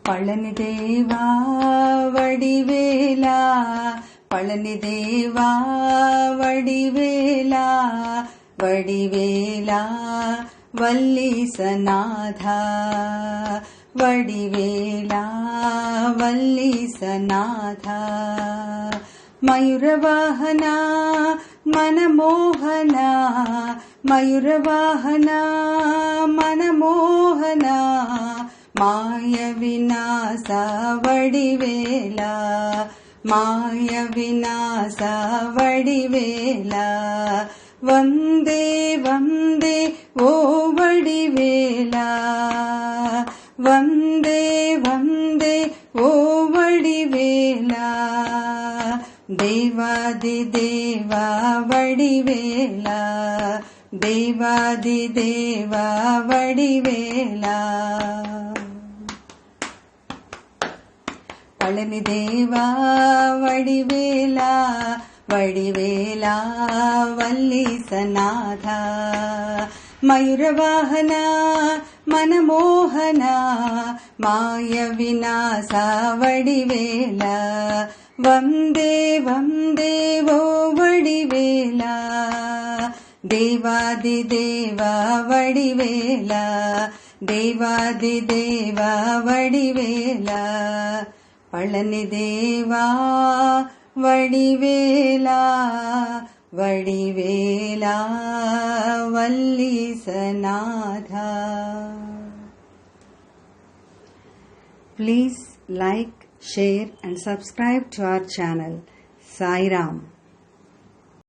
பழனி தேவா வடிவேலா, பழனி தேவா வடிவேலா, வடிவேலா வல்லீசநாதா, வடிவேலா வல்லீசநாதா. மயூரவாஹனா மனமோகனா, மயூரவாஹனா மனமோகனா, மாய விநாச வடிவேலா, மாய விநாச வடிவேலா. வந்தே வந்தே ஓ வடிவேலா, வந்தே வந்தே ஓ வடிவேலா. தேவாதி தேவா வடிவேலா, தேவாதி தேவா வடிவேலா. பழனி தேவா வடிவேலா, வடிவேலா வல்லீசநாதா. மயூரவாஹனா மனமோகனா, மாய விநாச வடிவேலா. வந்தே வந்தே ஓ வடிவேலா, தேவாதி தேவா வடிவேலா, தேவாதி தேவா வடிவேலா. பழனி தேவா வடிவேலா, வடிவேலா வல்லீசநாதா. Please like, share and subscribe to our channel. Sai Ram.